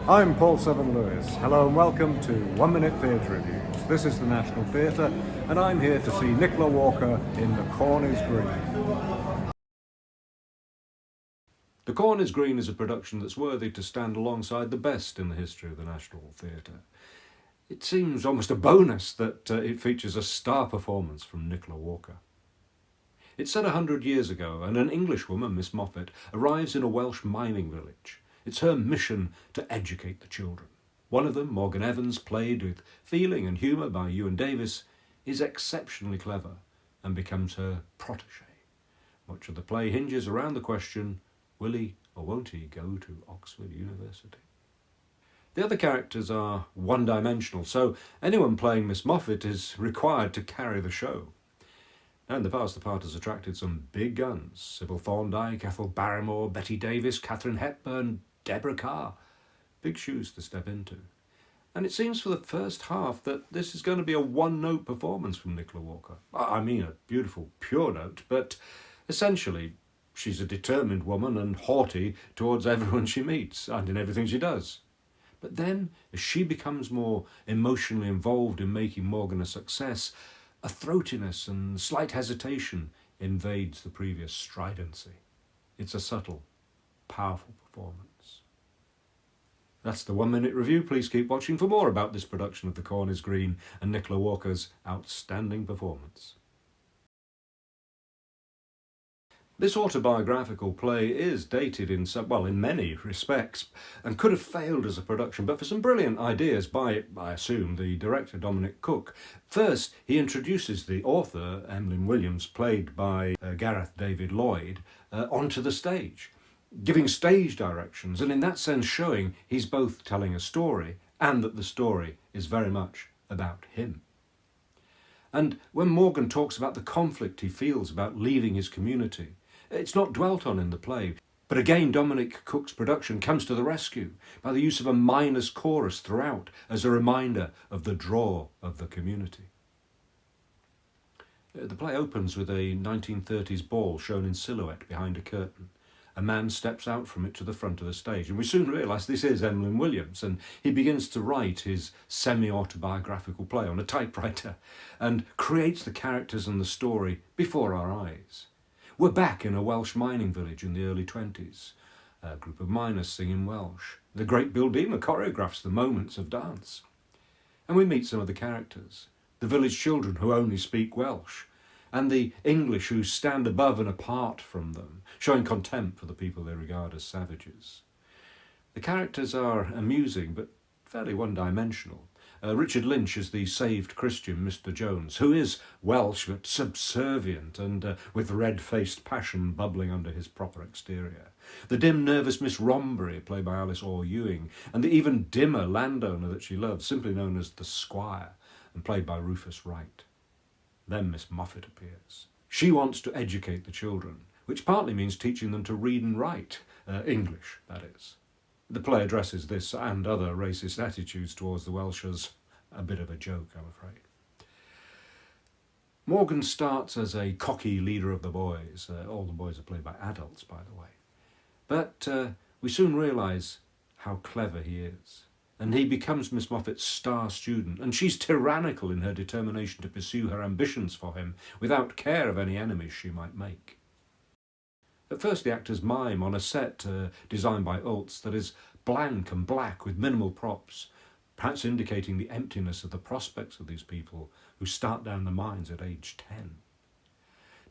I'm Paul Severn Lewis. Hello and welcome to 1 Minute Theatre Reviews. This is the National Theatre and I'm here to see Nicola Walker in The Corn is Green. The Corn is Green is a production that's worthy to stand alongside the best in the history of the National Theatre. It seems almost a bonus that it features a star performance from Nicola Walker. It's set 100 years ago and an Englishwoman, Miss Moffat, arrives in a Welsh mining village. It's her mission to educate the children. One of them, Morgan Evans, played with feeling and humour by Ewan Davies, is exceptionally clever and becomes her protégé. Much of the play hinges around the question, will he or won't he go to Oxford University? The other characters are one-dimensional, so anyone playing Miss Moffat is required to carry the show. Now, in the past, the part has attracted some big guns. Sybil Thorndike, Ethel Barrymore, Betty Davis, Katharine Hepburn, Deborah Kerr. Big shoes to step into. And it seems for the first half that this is going to be a one-note performance from Nicola Walker. I mean a beautiful, pure note, but essentially she's a determined woman and haughty towards everyone she meets and in everything she does. But then, as she becomes more emotionally involved in making Morgan a success, a throatiness and slight hesitation invades the previous stridency. It's a subtle, powerful performance. That's the 1 Minute Review. Please keep watching for more about this production of The Corn is Green and Nicola Walker's outstanding performance. This autobiographical play is dated in many respects and could have failed as a production, but for some brilliant ideas by, I assume, the director Dominic Cooke. First, he introduces the author, Emlyn Williams, played by Gareth Lloyd, onto the stage, giving stage directions and in that sense showing he's both telling a story and that the story is very much about him. And when Morgan talks about the conflict he feels about leaving his community, it's not dwelt on in the play, but again Dominic Cooke's production comes to the rescue by the use of a miner's chorus throughout as a reminder of the draw of the community. The play opens with a 1930s ball shown in silhouette behind a curtain. A man steps out from it to the front of the stage, and we soon realise this is Emlyn Williams, and he begins to write his semi-autobiographical play on a typewriter and creates the characters and the story before our eyes. We're back in a Welsh mining village in the early 20s. A group of miners sing in Welsh. The great Bill Deemer choreographs the moments of dance. And we meet some of the characters, the village children who only speak Welsh, and the English who stand above and apart from them, showing contempt for the people they regard as savages. The characters are amusing but fairly one-dimensional. Richard Lynch is the saved Christian Mr. Jones, who is Welsh but subservient and with red-faced passion bubbling under his proper exterior. The dim, nervous Miss Rombury, played by Alice Orr Ewing, and the even dimmer landowner that she loves, simply known as the Squire, and played by Rufus Wright. Then Miss Moffat appears. She wants to educate the children, which partly means teaching them to read and write, English, that is. The play addresses this and other racist attitudes towards the Welsh as a bit of a joke, I'm afraid. Morgan starts as a cocky leader of the boys. All the boys are played by adults, by the way. But we soon realise how clever he is. And he becomes Miss Moffat's star student, and she's tyrannical in her determination to pursue her ambitions for him without care of any enemies she might make. At first the actors mime on a set designed by ULTZ that is blank and black with minimal props, perhaps indicating the emptiness of the prospects of these people who start down the mines at age 10.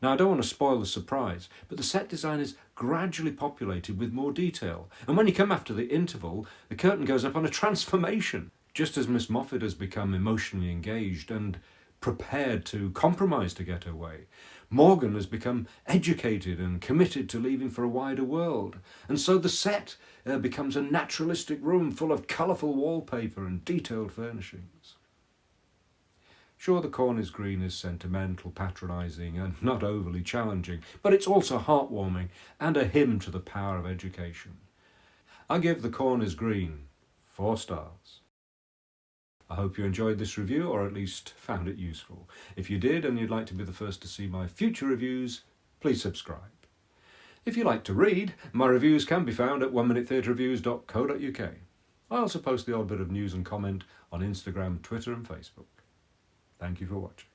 Now, I don't want to spoil the surprise, but the set design is gradually populated with more detail, and when you come after the interval, the curtain goes up on a transformation. Just as Miss Moffat has become emotionally engaged and prepared to compromise to get her way, Morgan has become educated and committed to leaving for a wider world, and so the set becomes a naturalistic room full of colourful wallpaper and detailed furnishings. Sure, The Corn is Green is sentimental, patronising and not overly challenging, but it's also heartwarming and a hymn to the power of education. I give The Corn is Green 4 stars. I hope you enjoyed this review, or at least found it useful. If you did and you'd like to be the first to see my future reviews, please subscribe. If you like to read, my reviews can be found at 1minutetheatreReviews.co.uk. I also post the odd bit of news and comment on Instagram, Twitter and Facebook. Thank you for watching.